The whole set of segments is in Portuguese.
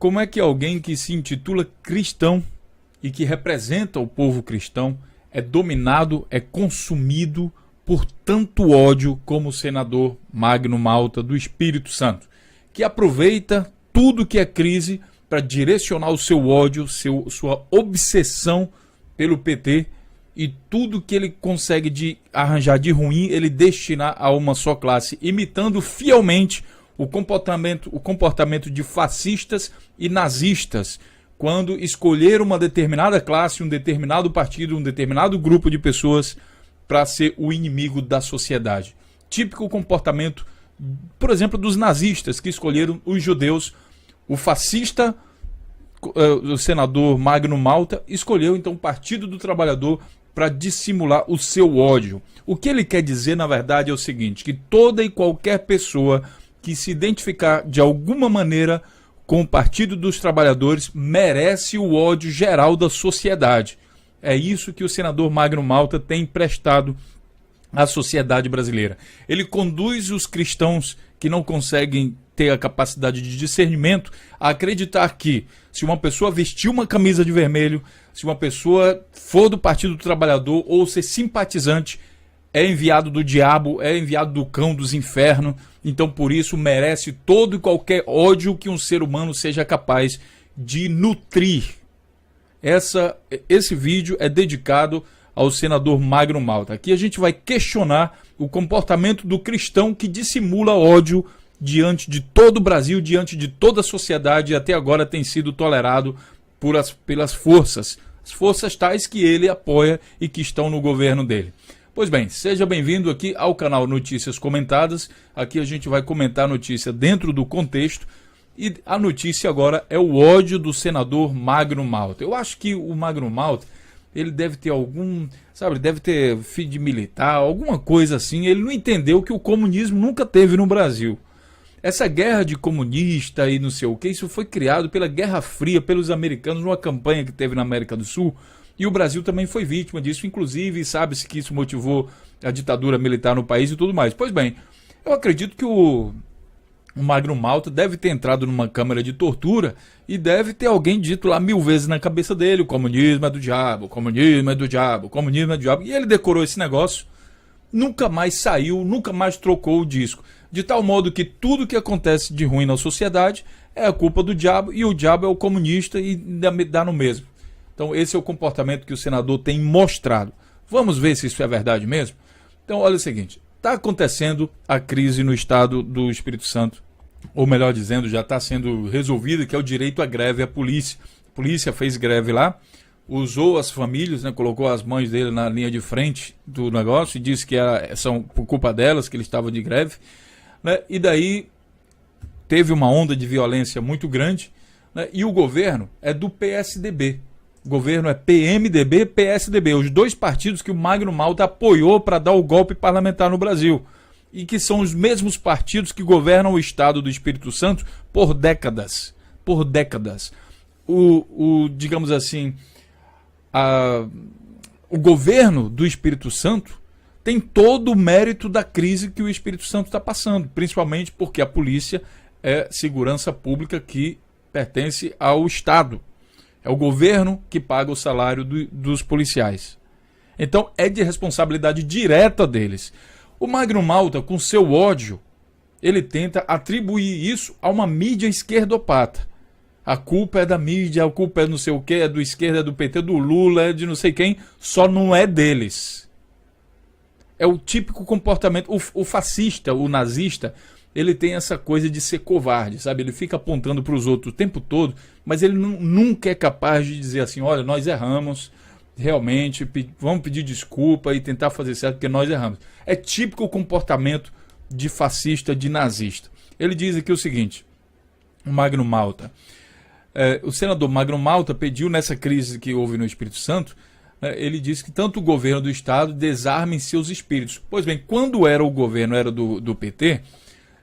Como é que alguém que se intitula cristão e que representa o povo cristão é dominado, é consumido por tanto ódio como o senador Magno Malta do Espírito Santo, que aproveita tudo que é crise para direcionar o seu ódio, sua obsessão pelo PT, e tudo que ele consegue arranjar de ruim, ele destinar a uma só classe, imitando fielmente o comportamento de fascistas e nazistas, quando escolheram uma determinada classe, um determinado partido, um determinado grupo de pessoas para ser o inimigo da sociedade. Típico comportamento, por exemplo, dos nazistas, que escolheram os judeus. O fascista, o senador Magno Malta, escolheu então o Partido do Trabalhador para dissimular o seu ódio. O que ele quer dizer, na verdade, é o seguinte, que toda e qualquer pessoa que se identificar de alguma maneira com o Partido dos Trabalhadores merece o ódio geral da sociedade. É isso que o senador Magno Malta tem prestado à sociedade brasileira. Ele conduz os cristãos que não conseguem ter a capacidade de discernimento a acreditar que, se uma pessoa vestir uma camisa de vermelho, se uma pessoa for do Partido do Trabalhador ou ser simpatizante, é enviado do diabo, é enviado do cão dos infernos, então por isso merece todo e qualquer ódio que um ser humano seja capaz de nutrir. Esse vídeo é dedicado ao senador Magno Malta. Aqui a gente vai questionar o comportamento do cristão que dissimula ódio diante de todo o Brasil, diante de toda a sociedade, e até agora tem sido tolerado pelas forças, as forças tais que ele apoia e que estão no governo dele. Pois bem, seja bem-vindo aqui ao canal Notícias Comentadas. Aqui a gente vai comentar a notícia dentro do contexto, e a notícia agora é o ódio do senador Magno Malta. Eu acho que o Magno Malta, ele deve ter deve ter filho de militar, alguma coisa assim. Ele não entendeu que o comunismo nunca teve no Brasil. Essa guerra de comunista e não sei o que, isso foi criado pela Guerra Fria, pelos americanos, numa campanha que teve na América do Sul, e o Brasil também foi vítima disso, inclusive sabe-se que isso motivou a ditadura militar no país e tudo mais. Pois bem, eu acredito que o Magno Malta deve ter entrado numa câmara de tortura e deve ter alguém dito lá 1000 vezes na cabeça dele: o comunismo é do diabo, o comunismo é do diabo, o comunismo é do diabo. E ele decorou esse negócio, nunca mais saiu, nunca mais trocou o disco. De tal modo que tudo que acontece de ruim na sociedade é a culpa do diabo, e o diabo é o comunista e dá no mesmo. Então esse é o comportamento que o senador tem mostrado. Vamos ver se isso é verdade mesmo? Então olha o seguinte, está acontecendo a crise no estado do Espírito Santo, ou melhor dizendo, já está sendo resolvida, que é o direito à greve à polícia. A polícia fez greve lá, usou as famílias, colocou as mães dele na linha de frente do negócio e disse que são por culpa delas que ele estava de greve. E daí teve uma onda de violência muito grande, e o governo é do PSDB. O governo é PMDB, PSDB, os dois partidos que o Magno Malta apoiou para dar o golpe parlamentar no Brasil, e que são os mesmos partidos que governam o estado do Espírito Santo por décadas. Por décadas. Digamos assim, o governo do Espírito Santo tem todo o mérito da crise que o Espírito Santo está passando, principalmente porque a polícia é segurança pública que pertence ao Estado. É o governo que paga o salário dos policiais. Então é de responsabilidade direta deles. O Magno Malta, com seu ódio, ele tenta atribuir isso a uma mídia esquerdopata. A culpa é da mídia, a culpa é não sei o que, é do esquerda, é do PT, do Lula, é de não sei quem, só não é deles. É o típico comportamento. O fascista, o nazista, ele tem essa coisa de ser covarde, sabe? Ele fica apontando para os outros o tempo todo, mas ele nunca é capaz de dizer assim: olha, nós erramos, realmente, vamos pedir desculpa e tentar fazer certo porque nós erramos. É típico comportamento de fascista, de nazista. Ele diz aqui o seguinte, o Magno Malta. O senador Magno Malta pediu, nessa crise que houve no Espírito Santo, ele disse que tanto o governo do Estado desarmem seus espíritos. Pois bem, quando era o governo do PT,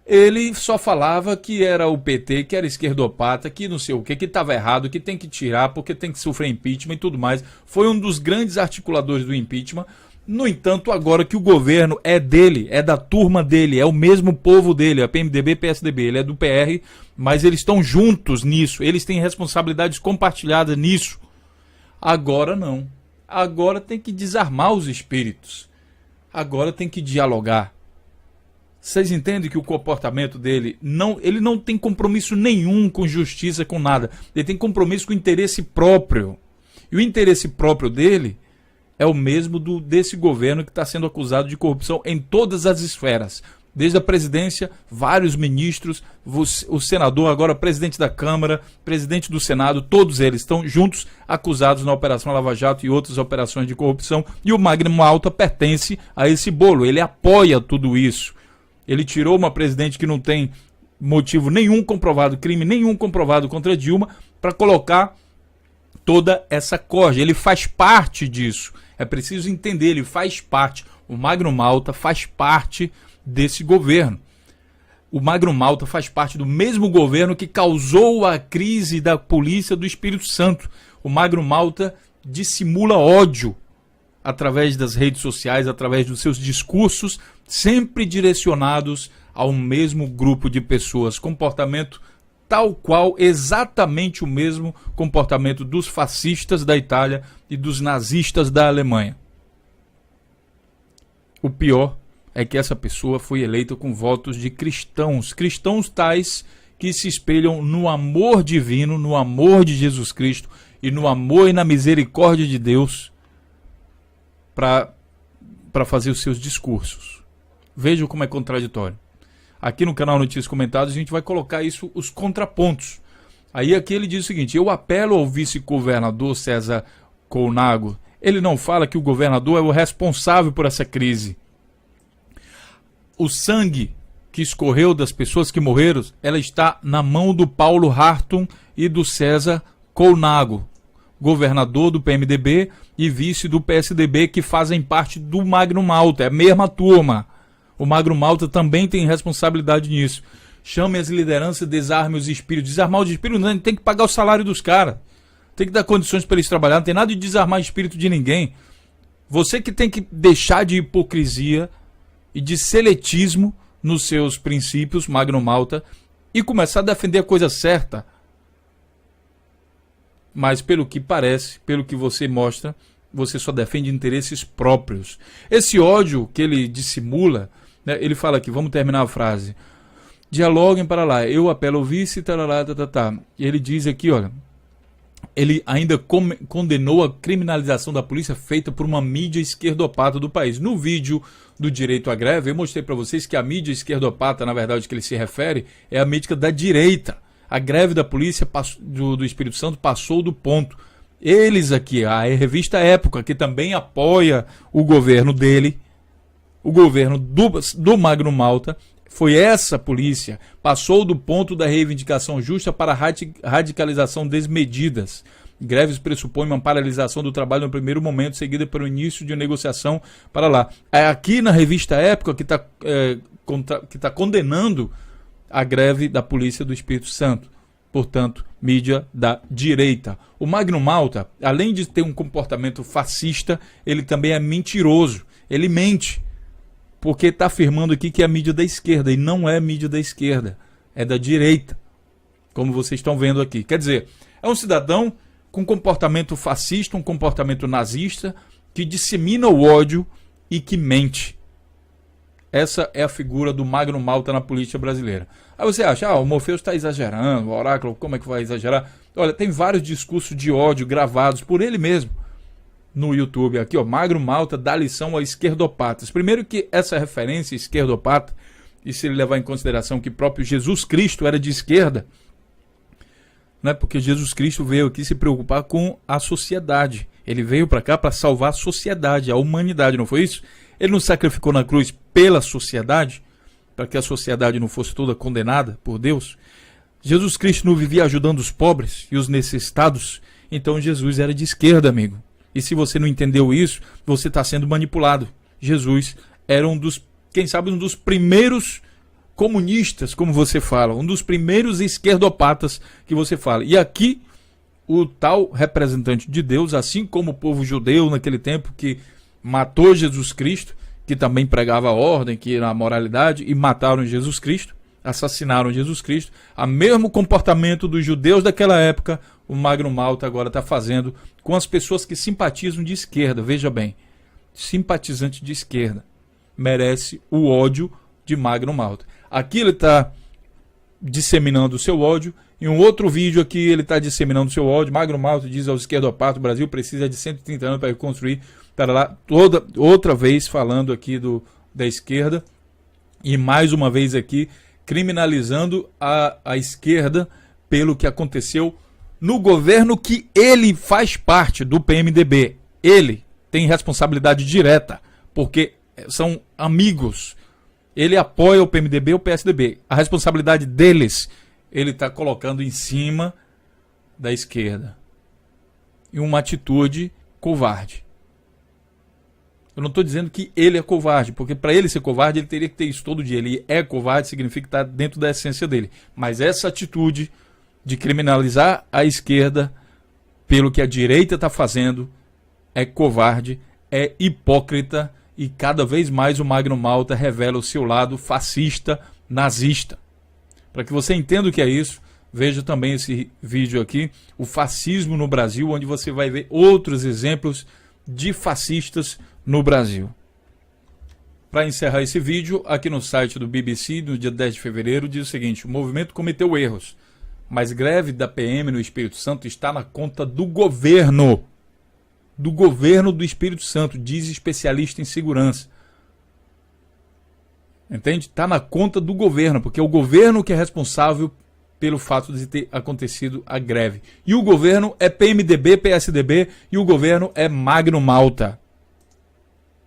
ele só falava que era o PT, que era esquerdopata, que não sei o que estava errado, que tem que tirar porque tem que sofrer impeachment e tudo mais. Foi um dos grandes articuladores do impeachment, No entanto, agora que o governo é dele, é da turma dele, é o mesmo povo dele, é PMDB, PSDB, ele é do PR, mas eles estão juntos nisso, eles têm responsabilidades compartilhadas nisso. Agora não. Agora tem que desarmar os espíritos. Agora tem que dialogar. Vocês entendem que o comportamento dele, ele não tem compromisso nenhum com justiça, com nada. Ele tem compromisso com o interesse próprio. E o interesse próprio dele é o mesmo desse governo que está sendo acusado de corrupção em todas as esferas. Desde a presidência, vários ministros, o senador, agora presidente da Câmara, presidente do Senado, todos eles estão juntos acusados na Operação Lava Jato e outras operações de corrupção. E o Magno Malta pertence a esse bolo, ele apoia tudo isso. Ele tirou uma presidente que não tem motivo nenhum comprovado, crime nenhum comprovado contra Dilma, para colocar toda essa corja. Ele faz parte disso. É preciso entender, ele faz parte. O Magno Malta faz parte desse governo. O Magno Malta faz parte do mesmo governo que causou a crise da polícia do Espírito Santo. O Magno Malta dissimula ódio através das redes sociais, através dos seus discursos, sempre direcionados ao mesmo grupo de pessoas. Comportamento tal qual, exatamente o mesmo comportamento dos fascistas da Itália e dos nazistas da Alemanha. O pior é que essa pessoa foi eleita com votos de cristãos, cristãos tais que se espelham no amor divino, no amor de Jesus Cristo e no amor e na misericórdia de Deus para fazer os seus discursos. Vejam como é contraditório. Aqui no canal Notícias Comentadas a gente vai colocar isso, os contrapontos. Aí aqui ele diz o seguinte: eu apelo ao vice-governador César Colnago. Ele não fala que o governador é o responsável por essa crise. O sangue que escorreu das pessoas que morreram, ela está na mão do Paulo Hartung e do César Colnago, governador do PMDB e vice do PSDB, que fazem parte do Magno Malta, é a mesma turma. O Magno Malta também tem responsabilidade nisso. Chame as lideranças, desarme os espíritos. Desarmar os espíritos, não, tem que pagar o salário dos caras. Tem que dar condições para eles trabalhar. Não tem nada de desarmar o espírito de ninguém. Você que tem que deixar de hipocrisia e de seletismo nos seus princípios, Magno Malta, e começar a defender a coisa certa. Mas pelo que parece, pelo que você mostra, você só defende interesses próprios. Esse ódio que ele dissimula, né, ele fala aqui, vamos terminar a frase. Dialoguem para lá, eu apelo ao vice, E ele diz aqui, olha, ele ainda condenou a criminalização da polícia feita por uma mídia esquerdopata do país. No vídeo do direito à greve, eu mostrei para vocês que a mídia esquerdopata, na verdade, que ele se refere, é a mídia da direita. A greve da polícia do Espírito Santo passou do ponto. Eles aqui, a revista Época, que também apoia o governo dele, o governo do Magno Malta, foi essa polícia, passou do ponto da reivindicação justa para a radicalização desmedidas. Greves pressupõem uma paralisação do trabalho no primeiro momento, seguida pelo início de negociação para lá. É aqui na revista Época que está condenando a greve da polícia do Espírito Santo. Portanto, mídia da direita. O Magno Malta, além de ter um comportamento fascista, ele também é mentiroso. Ele mente, porque está afirmando aqui que é a mídia da esquerda, e não é mídia da esquerda, é da direita, como vocês estão vendo aqui. Quer dizer, é um cidadão com comportamento fascista, um comportamento nazista, que dissemina o ódio e que mente. Essa é a figura do Magno Malta na política brasileira. Aí você acha, o Morpheus está exagerando, o Oráculo, como é que vai exagerar? Olha, tem vários discursos de ódio gravados por ele mesmo no YouTube. Aqui, Magno Malta dá lição a esquerdopatas. Primeiro que essa referência esquerdopata, e se ele levar em consideração que próprio Jesus Cristo era de esquerda, né, porque Jesus Cristo veio aqui se preocupar com a sociedade. Ele veio para cá para salvar a sociedade, a humanidade, não foi isso? Ele não sacrificou na cruz pela sociedade, para que a sociedade não fosse toda condenada por Deus. Jesus Cristo não vivia ajudando os pobres e os necessitados. Então Jesus era de esquerda, amigo. E se você não entendeu isso, você está sendo manipulado. Jesus era quem sabe, um dos primeiros comunistas, como você fala, um dos primeiros esquerdopatas que você fala. E aqui, o tal representante de Deus, assim como o povo judeu naquele tempo que matou Jesus Cristo, que também pregava a ordem, que era a moralidade, e mataram Jesus Cristo, assassinaram Jesus Cristo. O mesmo comportamento dos judeus daquela época, o Magno Malta agora está fazendo com as pessoas que simpatizam de esquerda. Veja bem, simpatizante de esquerda merece o ódio de Magno Malta. Aqui ele está disseminando o seu ódio. Em um outro vídeo aqui ele está disseminando o seu ódio. Magno Malta diz aos esquerdopatas: o Brasil precisa de 130 anos para reconstruir. Para lá, outra vez falando aqui da esquerda. E mais uma vez aqui criminalizando a esquerda pelo que aconteceu no governo que ele faz parte do PMDB. Ele tem responsabilidade direta, porque são amigos. Ele apoia o PMDB e o PSDB. A responsabilidade deles, ele está colocando em cima da esquerda. E uma atitude covarde. Eu não estou dizendo que ele é covarde, porque para ele ser covarde, ele teria que ter isso todo dia. Ele é covarde, significa que está dentro da essência dele. Mas essa atitude de criminalizar a esquerda pelo que a direita está fazendo é covarde, é hipócrita, e cada vez mais o Magno Malta revela o seu lado fascista, nazista. Para que você entenda o que é isso, veja também esse vídeo aqui, o fascismo no Brasil, onde você vai ver outros exemplos de fascistas no Brasil. Para encerrar esse vídeo, aqui no site do BBC, no dia 10 de fevereiro, diz o seguinte: o movimento cometeu erros, mas greve da PM no Espírito Santo está na conta do governo. Do governo do Espírito Santo, diz especialista em segurança. Entende? Está na conta do governo, porque é o governo que é responsável pelo fato de ter acontecido a greve. E o governo é PMDB, PSDB, e o governo é Magno Malta.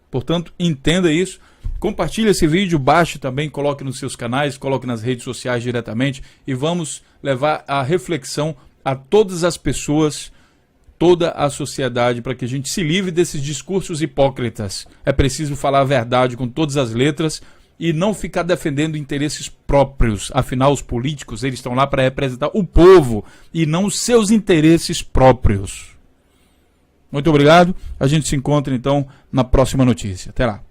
Portanto, entenda isso. Compartilhe esse vídeo, baixe também, coloque nos seus canais, coloque nas redes sociais diretamente, e vamos levar a reflexão a todas as pessoas, toda a sociedade, para que a gente se livre desses discursos hipócritas. É preciso falar a verdade com todas as letras e não ficar defendendo interesses próprios. Afinal, os políticos, eles estão lá para representar o povo e não os seus interesses próprios. Muito obrigado. A gente se encontra então na próxima notícia. Até lá.